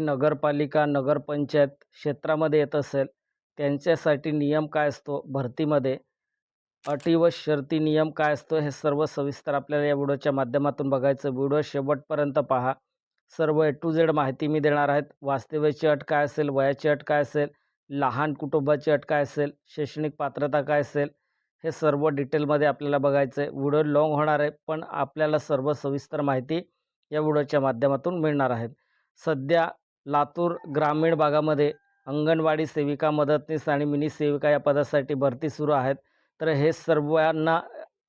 नगरपालिका, नगरपंचायत क्षेत्रामध्ये येत असेल, त्यांच्यासाठी नियम काय असतो भरतीमध्ये, अटी व शर्ती नियम काय असतो, हे सर्व सविस्तर आपल्याला या व्हिडिओच्या माध्यमातून बघायचं. व्हिडिओ शेवटपर्यंत पहा. सर्व ए टू झेड माहिती मी देणार आहेत. वास्तव्याची अट काय असेल, वयाची अट काय असेल, लहान कुटुंबाची अट काय असेल, शैक्षणिक पात्रता काय असेल, हे सर्व डिटेलमध्ये आपल्याला बघायचं आहे. व्हिडिओ लाँग होणार आहे, पण आपल्याला सर्व सविस्तर माहिती या व्हिडिओच्या माध्यमातून मिळणार आहेत. सध्या लातूर ग्रामीण भागामध्ये अंगणवाडी सेविका, मदतनीस आणि मिनी सेविका या पदासाठी भरती सुरू आहेत. तर हे सर्वांना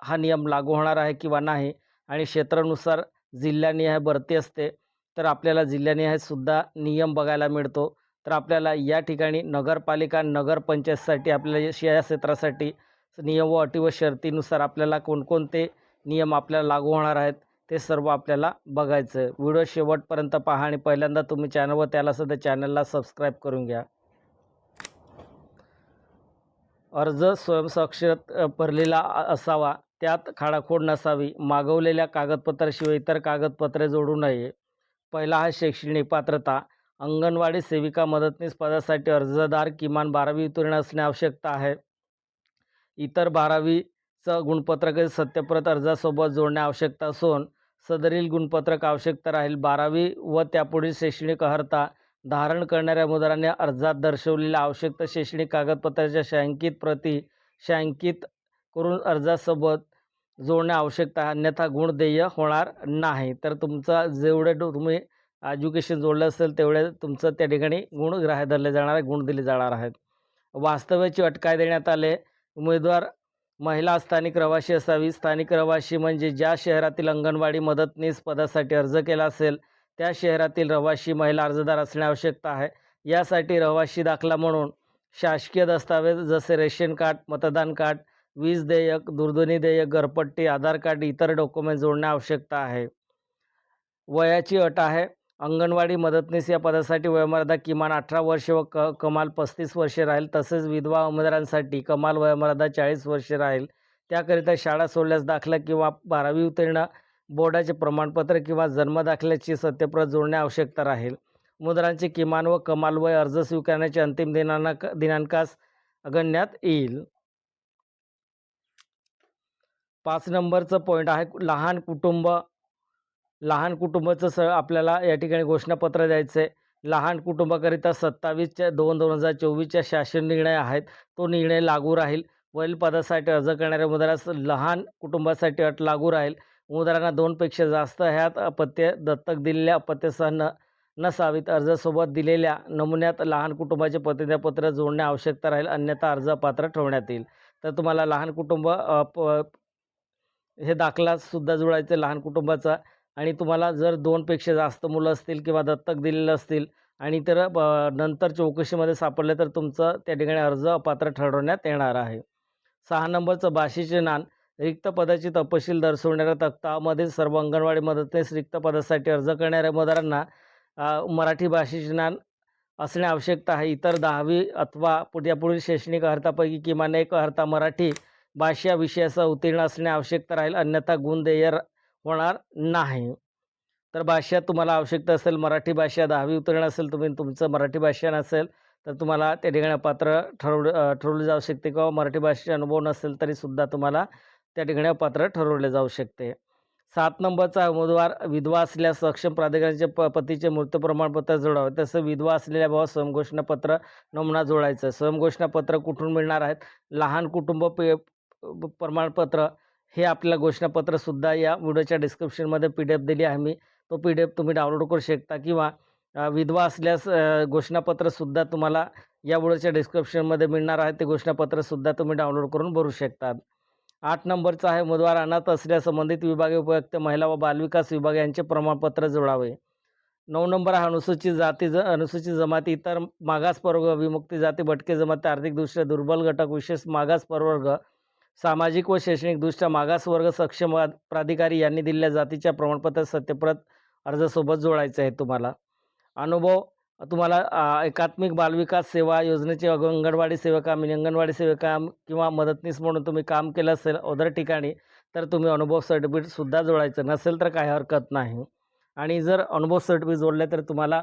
हा नियम लागू होणार आहे किंवा नाही, आणि क्षेत्रानुसार जिल्ह्यानिहाय भरती असते. तर आपल्याला जिल्ह्यानिहायसुद्धा नियम बघायला मिळतो. तर आपल्याला या ठिकाणी नगरपालिका, नगरपंचायतसाठी आपल्याला या क्षेत्रासाठी नियम व अटी व शर्तीनुसार आपल्याला कोणकोणते नियम आपल्याला लागू होणार आहेत, ते सर्व आपल्याला बघायचं आहे. व्हिडिओ शेवटपर्यंत पहा आणि पहिल्यांदा तुम्ही चॅनलवर त्याला सुद्धा चॅनलला सबस्क्राईब करून घ्या. अर्ज स्वयंसाक्षरत भरलेला असावा, त्यात खाडाखोड नसावी, मागवलेल्या कागदपत्राशिवाय इतर कागदपत्रे जोडू नये. पहिला आहे शैक्षणिक पात्रता. अंगणवाडी सेविका, मदतनीस पदासाठी अर्जदार किमान 12वी उत्तीर्ण असणे आवश्यकता आहे. इतर 12वीचं गुणपत्रक सत्यप्रत अर्जासोबत जोडणे आवश्यकता असून सदरील गुणपत्रक आवश्यकता राहील. 12वी व त्यापुढील शैक्षणिक अर्हता धारण करणाऱ्या उमेदवारांनी अर्जात दर्शवलेल्या आवश्यक शैक्षणिक कागदपत्राच्या छायांकित प्रती छायांकित करून अर्जासोबत जोडणे आवश्यकता आहे, अन्यथा गुण देय होणार नाही. तर तुमचा जेवढे तुम्ही एज्युकेशन जोडलं असेल तेवढे तुमचं त्या ठिकाणी गुण ग्राह्य धरले जाणार आहे, गुण दिले जाणार आहेत. वास्तव्याची अट काय देण्यात आले, उमेदवार महिला स्थानिक रहिवासी असावी. स्थानिक रहिवासी म्हणजे ज्या शहरातील अंगणवाडी मदतनीस पदासाठी अर्ज केला असेल त्या शहरातील रहिवासी महिला अर्जदार असणे आवश्यकता आहे. यासाठी रहिवासी दाखला म्हणून शासकीय दस्तावेज जसे रेशन कार्ड, मतदान कार्ड, वीज देयक, दूरध्वनी देयक, घरपट्टी, आधार कार्ड, इतर डॉक्युमेंट जोडणे आवश्यकता आहे. वयाची अट आहे, अंगणवाडी मदतनीस या पदासाठी वयोमर्यादा किमान 18 वर्षे व कमाल 35 वर्षे राहील. तसेच विधवा उमेदवारांसाठी कमाल वयोमर्यादा 40 वर्षे राहील. त्याकरिता शाळा सोडल्यास दाखला किंवा 12वी उत्तीर्ण बोर्डाचे प्रमाणपत्र किंवा जन्मदाखल्याची सत्यप्रत जोडणे आवश्यकता राहील. उमेदवारांचे किमान व कमाल वय अर्ज स्वीकारण्याच्या अंतिम दिनांकास गणण्यात येईल. 5 नंबरचं पॉईंट आहे लहान कुटुंब. लहान कुटुंबाचं आपल्याला या ठिकाणी घोषणापत्र द्यायचं आहे. लहान कुटुंबाकरिता 27/2/2024च्या शासन निर्णय आहेत, तो निर्णय लागू राहील. वरील पदासाठी अर्ज करणाऱ्या उमेदवारास लहान कुटुंबासाठी अट लागू राहील. उमेदवारांना 2पेक्षा जास्त ह्यात अपत्य दत्तक दिलेल्या अपत्यासह नसावीत. अर्जासोबत दिलेल्या नमुन्यात लहान कुटुंबाचे प्रतिज्ञापत्र जोडणे आवश्यकता राहील, अन्यथा अर्ज अपात्र ठरवण्यात येईल. तर तुम्हाला लहान कुटुंब हे दाखलासुद्धा जोडायचं लहान कुटुंबाचा. आणि तुम्हाला जर 2पेक्षा जास्त मुलं असतील किंवा दत्तक दिलेलं असतील आणि तर नंतर चौकशीमध्ये सापडले तर तुमचं त्या ठिकाणी अर्ज अपात्र ठरवण्यात येणार आहे. 6 नंबरचं भाषेचे ज्ञान. रिक्त पदाची तपशील दर्शवणाऱ्या तक्तामध्ये सर्व अंगणवाडी मदतनीस रिक्त पदासाठी अर्ज करणाऱ्या उमेदवारांना मराठी भाषेचे ज्ञान असणे आवश्यकता आहे. इतर 10वी अथवा यापुढील शैक्षणिक अर्हतापैकी किमान एक अर्हता मराठी भाषा विषयासह उत्तीर्ण असणे आवश्यकता राहील, अन्यथा गुण देय होणार नाही. तर भाषा तुम्हाला आवश्यकता असेल मराठी भाषा, 10वी उत्तीर्ण असेल तुम्ही, तुमचं मराठी भाषा नसेल तर तुम्हाला त्या ठिकाणी अपात्र ठरवले जाऊ शकते, किंवा मराठी भाषेचा अनुभव नसेल तरीसुद्धा तुम्हाला त्या ठिकाणी अपात्र ठरवले जाऊ शकते. 7 नंबरचा उमेदवार विधवा असल्यास सक्षम प्राधिकरणाचे पतीचे मृत्यू प्रमाणपत्र जोडावे. तसं विधवा असलेल्या भावास स्वयंघोषणापत्र नमुना जोडायचं. स्वयंघोषणापत्र कुठून मिळणार आहेत, लहान कुटुंब प्रमाणपत्र हे आपल्याला घोषणापत्रसुद्धा या व्हिडिओच्या डिस्क्रिप्शनमध्ये PDF दिली आहे मी, तो PDF तुम्ही डाउनलोड करू शकता, किंवा विधवा असल्यास घोषणापत्रसुद्धा तुम्हाला या व्हिडिओच्या डिस्क्रिप्शनमध्ये मिळणार आहे, ते घोषणापत्रसुद्धा तुम्ही डाउनलोड करून भरू शकता. 8 नंबरचा आहे उमेदवार अनाथ असल्यास संबंधित विभागीय उपयुक्त महिला व बालविकास विभाग यांचे प्रमाणपत्र जोडावे. 9 नंबर आहे अनुसूचित जमाती, इतर मागास प्रवर्ग, विमुक्ती जाती, भटके जमाती, आर्थिकदृष्ट्या दुर्बल घटक, विशेष मागास प्रवर्ग, सामाजिक व शैक्षणिकदृष्ट्या मागास वर्ग सक्षम प्राधिकारी यांनी दिलेल्या जातीच्या प्रमाणपत्र सत्यप्रत अर्जासोबत जोडायचं आहे. तुम्हाला अनुभव, तुम्हाला एकात्मिक बालविकास सेवा योजनेचे अंगणवाडी सेविका, मिनी अंगणवाडी सेविका किंवा मदतनीस म्हणून तुम्ही काम केलं असेल अदर ठिकाणी, तर तुम्ही अनुभव सर्टिफिकेटसुद्धा जोडायचं. नसेल तर काही हरकत नाही. आणि जर अनुभव सर्टिफिकेट जोडले तर तुम्हाला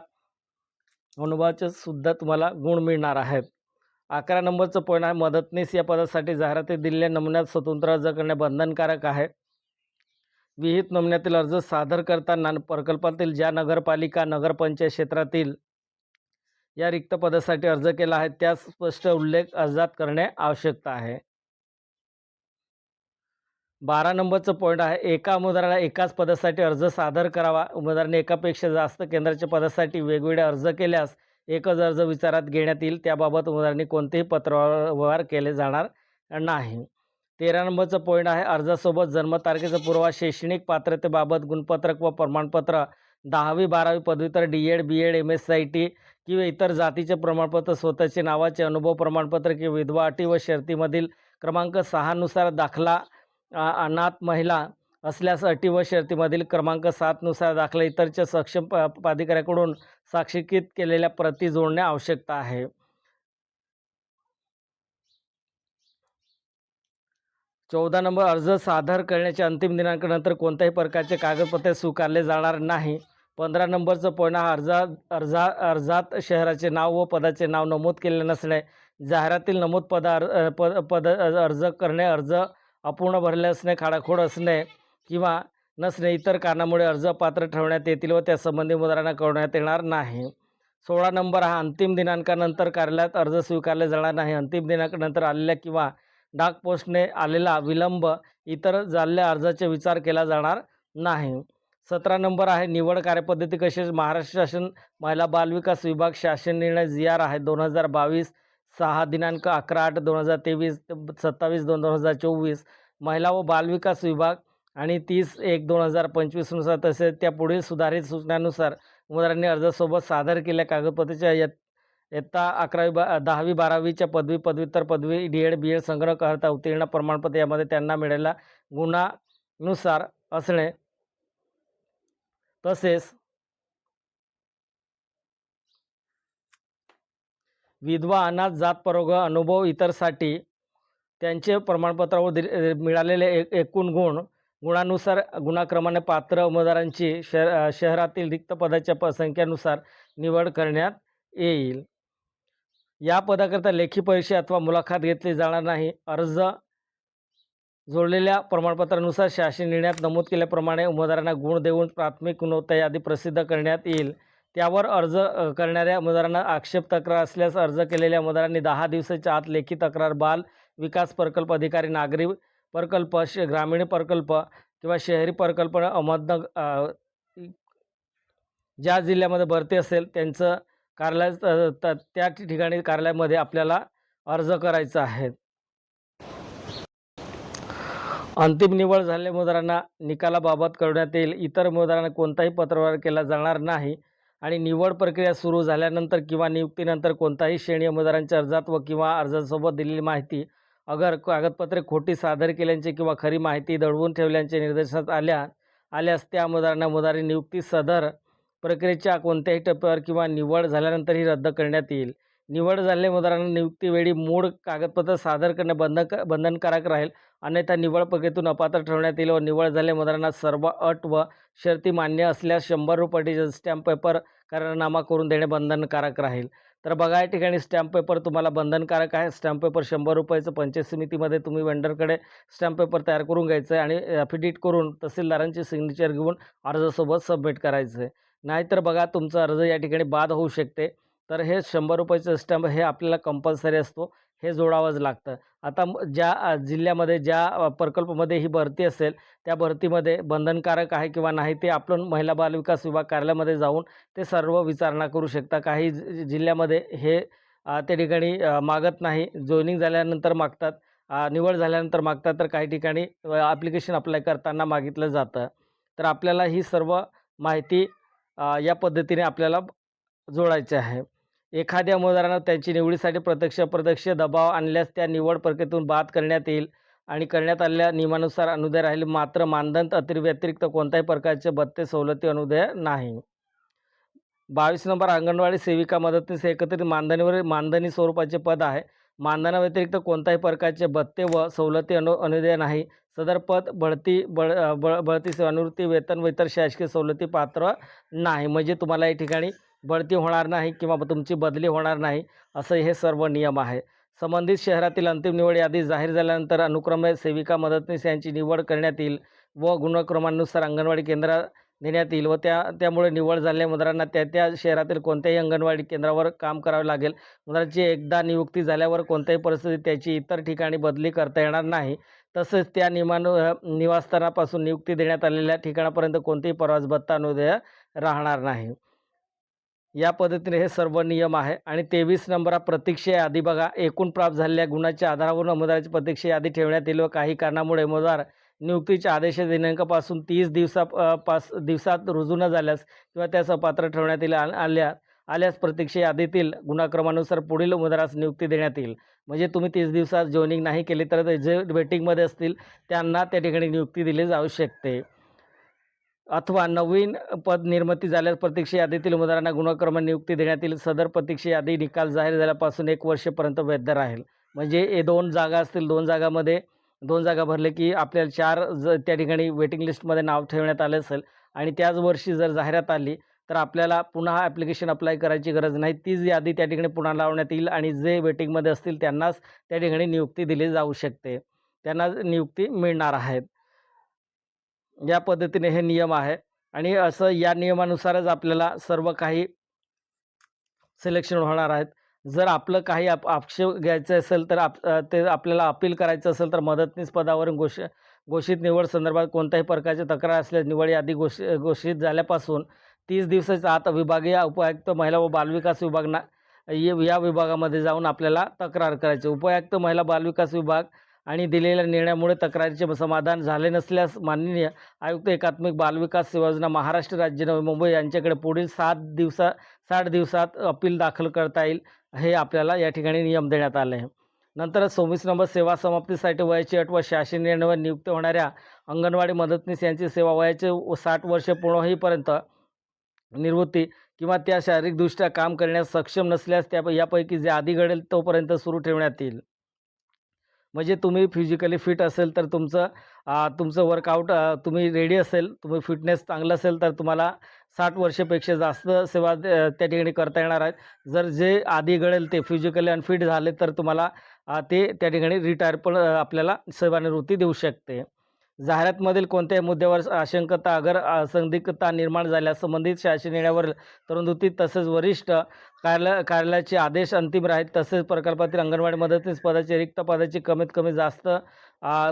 अनुभवाचे सुद्धा तुम्हाला गुण मिळणार आहेत. 11 नंबरचं पॉईंट आहे मदतनीस या पदासाठी जाहिराती दिलेल्या नमुन्यात स्वतंत्र अर्ज करणे बंधनकारक आहे. विहित नमुन्यातील अर्ज सादर करताना प्रकल्पातील ज्या नगरपालिका नगरपंचायत क्षेत्रातील या रिक्त पदासाठी अर्ज केला आहे त्यास स्पष्ट उल्लेख अर्जात करणे आवश्यकता आहे. 12 नंबरचं पॉईंट आहे एका उमेदवाराला एकाच पदासाठी अर्ज सादर करावा. उमेदवाराने एकापेक्षा जास्त केंद्राच्या पदासाठी वेगवेगळे अर्ज केल्यास एकच अर्ज विचारात घेण्यात येईल. त्याबाबत उमेदवारांनी कोणतेही पत्रव्यवहार केले जाणार नाही. 13 नंबरचं पॉईंट आहे अर्जासोबत जन्मतारखेचा पुरावा, शैक्षणिक पात्रतेबाबत गुणपत्रक व प्रमाणपत्र, 10वी 12वी पदव्युत्तर डी.एड. बी.एड. एम.एस.सी.आय.टी. किंवा इतर जातीचे प्रमाणपत्र, स्वतःचे नावाचे अनुभव प्रमाणपत्र किंवा विधवा अटी व शर्तीमधील क्रमांक 6 नुसार दाखला, अनाथ महिला असल्यास अटी व शर्तीमधील क्रमांक 7 नुसार दाखला, इतरच्या सक्षम प्राधिकाऱ्याकडून साक्षीकृत केलेल्या प्रती जोडणे आवश्यकता आहे. 14 नंबर अर्ज सादर करण्याच्या अंतिम दिनांकानंतर कोणत्याही प्रकारचे कागदपत्रे स्वीकारले जाणार नाही. 15 नंबरचं पॉईंट हा अर्जात शहराचे नाव व पदाचे नाव नमूद केले नसणे, जाहिरातील नमूद पद अर्ज करणे, अर्ज अपूर्ण भरले असणे, खाडाखोड असणे किंवा नसणे इतर कारणामुळे अर्ज अपात्र ठरवण्यात येतील व त्यासंबंधी उमेदवारांना कळवण्यात येणार नाही. 16 नंबर हा अंतिम दिनांकानंतर कार्यालयात अर्ज स्वीकारले जाणार नाही. अंतिम दिनांकानंतर आलेल्या किंवा डाक पोस्टने आलेला विलंब इतर झालेल्या अर्जाचा विचार केला जाणार नाही. 17 नंबर आहे निवड कार्यपद्धती कशी. महाराष्ट्र शासन महिला बालविकास विभाग शासन निर्णय जी.आर. आहे 2022 6 दिनांक 11/8/2023 ते 27/2/2024 महिला व बालविकास विभाग आणि 30/1/2025 नुसार तसेच त्या पुढील सुधारित सूचनांनुसार उमेदवारांनी अर्जासोबत सादर केलेल्या कागदपत्राच्या इयत्ता 10वी 12वीच्या पदवी पदव्युत्तर पदवी डी.एड. बी.एड. संग्रह करता उत्तीर्ण प्रमाणपत्र यामध्ये त्यांना मिळालेल्या गुणानुसार असणे तसेच विधवा अनाथ जात परोग अनुभव इतरसाठी त्यांचे प्रमाणपत्रावर मिळालेले एकूण गुणानुसार गुणाक्रमाने पात्र उमेदवारांची शहरातील रिक्त पदाच्या संख्येनुसार निवड करण्यात येईल. या पदाकरता लेखी परीक्षा अथवा मुलाखत घेतली जाणार नाही. अर्ज जोडलेल्या प्रमाणपत्रानुसार शासन निर्णयात नमूद केल्याप्रमाणे उमेदवारांना गुण देऊन प्राथमिक गुणवत्ता यादी प्रसिद्ध करण्यात येईल. त्यावर अर्ज करणाऱ्या उमेदवारांना आक्षेप तक्रार असल्यास अर्ज केलेल्या उमेदवारांनी 10 दिवसाच्या आत लेखी तक्रार बाल विकास प्रकल्प अधिकारी, नागरी प्रकल्प, ग्रामीण प्रकल्प किंवा शहरी प्रकल्प ज्या जिल्ह्यामध्ये भरती असेल त्यांचं कार्यालय त्या ठिकाणी कार्यालयामध्ये आपल्याला अर्ज करायचा आहे. अंतिम निवड झालेल्या उमेदवारांना निकालाबाबत कळवण्यात येईल. इतर उमेदवारांना कोणताही पत्रव्यवहार केला जाणार नाही आणि निवड प्रक्रिया सुरू झाल्यानंतर किंवा नियुक्तीनंतर कोणताही श्रेणी उमेदवारांच्या अर्जात व किंवा अर्जासोबत दिलेली माहिती अगर कागदपत्रे खोटी सादर केल्याचे किंवा खरी माहिती दडवून ठेवल्याचे निदर्शनास आल्यास त्या उमेदवारी नियुक्ती सदर प्रक्रियेच्या कोणत्याही टप्प्यावर किंवा निवड झाल्यानंतरही रद्द करण्यात येईल. निवड झालेल्या उमेदवारांना नियुक्तीवेळी मूळ कागदपत्र सादर करणे बंधनकारक राहील, अन्यथा निवड प्रक्रियेतून अपात्र ठरवण्यात येईल व निवड झालेल्या उमेदवारांना सर्व अट व शर्ती मान्य असल्यास 100 रुपयाचे स्टॅम्प पेपर करारनामा करून देणे बंधनकारक राहील. तर बघा या ठिकाणी स्टॅम्प पेपर तुम्हाला बंधनकारक आहे. स्टॅम्प पेपर 100 रुपयाचं पंचायत समितीमध्ये तुम्ही वेंडरकडे स्टॅम्प पेपर तयार करून घ्यायचं आहे आणि ॲफिडेविट करून तहसीलदारांची सिग्नेचर घेऊन अर्जासोबत सबमिट करायचं आहे. नाहीतर बघा तुमचा अर्ज या ठिकाणी बाद होऊ शकते. तर हे 100 रुपयाचं स्टॅम्प हे आपल्याला कंपल्सरी असतो, हे जोडावंच लागतं. आता ज्या जिल्ह्यामध्ये ज्या प्रकल्पामध्ये ही भरती असेल त्या भरतीमध्ये बंधनकारक आहे किंवा नाही ते आपण महिला बालविकास विभाग कार्यालयामध्ये जाऊन ते सर्व विचारणा करू शकता. काही जिल्ह्यामध्ये हे त्या ठिकाणी मागत नाही, जॉईनिंग झाल्यानंतर मागतात, निवड झाल्यानंतर मागतात, तर काही ठिकाणी ॲप्लिकेशन अप्लाय करताना मागितलं जातं. तर आपल्याला ही सर्व माहिती या पद्धतीने आपल्याला जोडायची आहे. एखाद्या उमेदवारांना त्यांची निवडीसाठी प्रत्यक्ष दबाव आणल्यास त्या निवड प्रक्रियेतून बाद करण्यात येईल आणि करण्यात आलेल्या नियमानुसार अनुदान राहील, मात्र मानधन व्यतिरिक्त कोणत्याही प्रकारचे भत्ते सवलती अनुदान नाही. 22 नंबर अंगणवाडी सेविका मदतनीस एकत्रित मानधनी स्वरूपाचे पद आहे. मानधनाव्यतिरिक्त कोणत्याही प्रकारचे भत्ते व सवलती अनुदान नाही. सदर पद बढती सेवानिवृत्ती वेतन व इतर शासकीय सवलती पात्र नाही. म्हणजे तुम्हाला या ठिकाणी बढती होणार नाही किंवा तुमची बदली होणार नाही, असं हे सर्व नियम आहे. संबंधित शहरातील अंतिम निवड यादी जाहीर झाल्यानंतर अनुक्रमे सेविका, मदतनीस यांची निवड करण्यात येईल व गुणक्रमांनुसार अंगणवाडी केंद्रात नेण्यात येईल व त्यामुळे निवड झालेल्या उमेदवारांना त्या शहरातील कोणत्याही अंगणवाडी केंद्रावर काम करावे लागेल. उमेदवाराची एकदा नियुक्ती झाल्यावर कोणत्याही परिस्थितीत त्याची इतर ठिकाणी बदली करता येणार नाही. तसेच त्या निवासस्थानापासून नियुक्ती देण्यात आलेल्या ठिकाणापर्यंत कोणतेही प्रवास भत्ता अनुदेय राहणार नाही. या पद्धतीने हे सर्व नियम आहे. आणि 23 नंबर हा प्रतीक्षा यादी बघा. एकूण प्राप्त झालेल्या गुणाच्या आधारावरून उमेदवाराची प्रतीक्षा यादी ठेवण्यात येईल व काही कारणामुळे उमेदवार नियुक्तीच्या आदेशाच्या दिनांकापासून 30 दिवसात रुजू न झाल्यास किंवा त्यास अपात्र ठरवण्यात येईल आल्यास प्रतीक्षा यादीतील गुणक्रमानुसार पुढील उमेदवारास नियुक्ती देण्यात येईल. म्हणजे तुम्ही 30 दिवसात जॉइनिंग नाही केली तर जे वेटिंगमध्ये असतील त्यांना त्या ठिकाणी नियुक्ती दिली जाऊ शकते. अथवा नवीन पद निर्मिती झाल्यास प्रतीक्षा यादीतील उमेदवारांना गुणक्रम नियुक्ती देण्यात येईल. सदर प्रतीक्षा यादी निकाल जाहीर झाल्यापासून 1 वर्षापर्यंत वैध राहील. म्हणजे हे 2 जागा असतील, 2 जागामध्ये 2 जागा भरले की आपल्याला 4 त्या ठिकाणी वेटिंग लिस्टमध्ये नाव ठेवण्यात आले असेल आणि त्याच वर्षी जर जाहिरात आली तर आपल्याला पुन्हा ॲप्लिकेशन अप्लाय करायची गरज नाही. तीच यादी त्या ठिकाणी पुन्हा लावण्यात येईल आणि जे वेटिंगमध्ये असतील त्यांनाच त्या ठिकाणी नियुक्ती दिली जाऊ शकते. त्यांना नियुक्ती मिळणार आहेत. या पद्धतीने हे नियम आहे आणि असं या नियमानुसारच आपल्याला सर्व काही सिलेक्शन होणार आहेत. जर आपलं काही आक्षेप घ्यायचं असेल तर ते आपल्याला अपील करायचं असेल तर मदतनीस पदावरून घोषित निवड संदर्भात कोणत्याही प्रकारची तक्रार असल्यास निवड यादी घोषित झाल्यापासून 30 दिवसाच्या आत विभागीय उपायुक्त महिला व बालविकास विभागांना या विभागामध्ये जाऊन आपल्याला तक्रार करायची. उपायुक्त महिला बालविकास विभाग आणि दिलेल्या निर्णयामुळे तक्रारीचे समाधान झाले नसल्यास माननीय आयुक्त एकात्मिक बालविकास योजना महाराष्ट्र राज्य नवी मुंबई यांच्याकडे पुढील 60 दिवसात अपील दाखल करता येईल. हे आपल्याला या ठिकाणी नियम देण्यात आले आहे. नंतर 26 नंबर सेवा समाप्तीसाठी वयाची अट व शासकीय निर्णयावर नियुक्त होणाऱ्या अंगणवाडी मदतनीस यांची सेवा वयाचे 60 वर्ष पूर्ण होईपर्यंत निवृत्ती किंवा त्या शारीरिकदृष्ट्या काम करण्यास सक्षम नसल्यास यापैकी जे आधी घडेल तोपर्यंत सुरू ठेवण्यात येईल. म्हणजे तुम्ही फिजिकली फिट असेल तर तुमचं वर्कआउट तुम्ही रेडी असेल, तुम्ही फिटनेस चांगलं असेल तर तुम्हाला 60 वर्षापेक्षा जास्त सेवा त्या ठिकाणी करता येणार आहेत. जर जे आधी घडेल ते फिजिकली अनफिट झाले तर तुम्हाला ते त्या ठिकाणी रिटायर पण आपल्याला सेवानिवृत्ती देऊ शकते. जाहिरातमधील कोणत्याही मुद्द्यावर आशंकता संदिग्धता निर्माण झाल्यास संबंधित शासन निर्णयावर तरतुदी तसेच वरिष्ठ कार्यालयाचे आदेश अंतिम राहील. तसेच प्रकल्पातील अंगणवाडी मदतनीस पदाचे रिक्त पदाचे कमीत कमी जास्त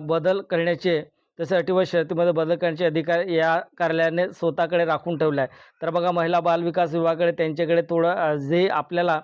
बदल करण्याचे तसे अटी व शर्तीमध्ये बदल करण्याचे अधिकार या कार्यालयाने स्वतःकडे राखून ठेवले आहे. तर बघा महिला बालविकास विभागाकडे त्यांच्याकडे थोडं जे आपल्याला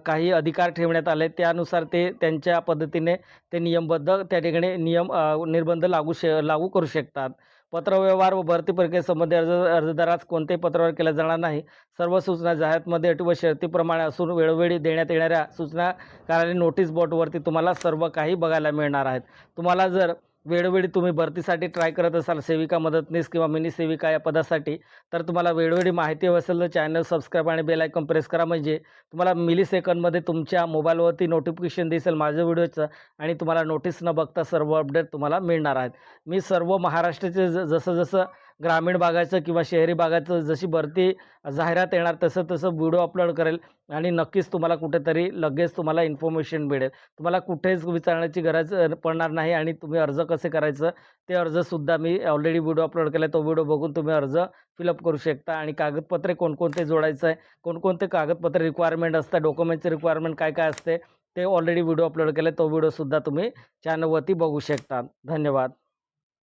काही अधिकार ठेवण्यात आले त्यानुसार ते त्यांच्या पद्धतीने ते नियमबद्ध त्या ठिकाणी निर्बंध लागू करू शकतात. पत्रव्यवहार व भरती प्रक्रियेसंबंधी अर्जदारास कोणतेही पत्रव्यवहार केला जाणार नाही. सर्व सूचना जाहिरातमध्ये अटी व शर्तीप्रमाणे असून वेळोवेळी देण्यात येणाऱ्या सूचना कार्यालय नोटीस बोर्डवरती तुम्हाला सर्व काही बघायला मिळणार आहेत. तुम्हाला जर वेळोवेळी तुम्ही भरतीसाठी ट्राय करत असाल सेविका, मदतनीस किंवा मिनी सेविका या पदासाठी तर तुम्हाला वेळोवेळी माहिती हवी असेल तर चॅनल सबस्क्राईब आणि बेल आयकॉन प्रेस करा. म्हणजे तुम्हाला मिलीसेकंदमध्ये तुमच्या मोबाईलवरती नोटिफिकेशन दिसेल माझ्या व्हिडिओचं आणि तुम्हाला नोटीस न बघता सर्व अपडेट तुम्हाला मिळणार आहेत. मी सर्व महाराष्ट्राचे जसं ग्रामीण भागाचं किंवा शहरी भागाचं जशी भरती जाहिरात येणार तसं व्हिडिओ अपलोड करेल आणि नक्कीच तुम्हाला कुठेतरी लगेच तुम्हाला इन्फॉर्मेशन मिळेल. तुम्हाला कुठेच विचारण्याची गरज पडणार नाही आणि तुम्ही अर्ज कसे करायचं ते अर्जसुद्धा मी ऑलरेडी व्हिडिओ अपलोड केला आहे. तो व्हिडिओ बघून तुम्ही अर्ज फिलअप करू शकता आणि कागदपत्रे कोणकोणते जोडायचं आहे, कोणकोणते कागदपत्रे रिक्वायरमेंट असतात, डॉक्युमेंटचे रिक्वायरमेंट काय काय असते ते ऑलरेडी व्हिडिओ अपलोड केला आहे. तो व्हिडिओसुद्धा तुम्ही चॅनलवरती बघू शकता. धन्यवाद.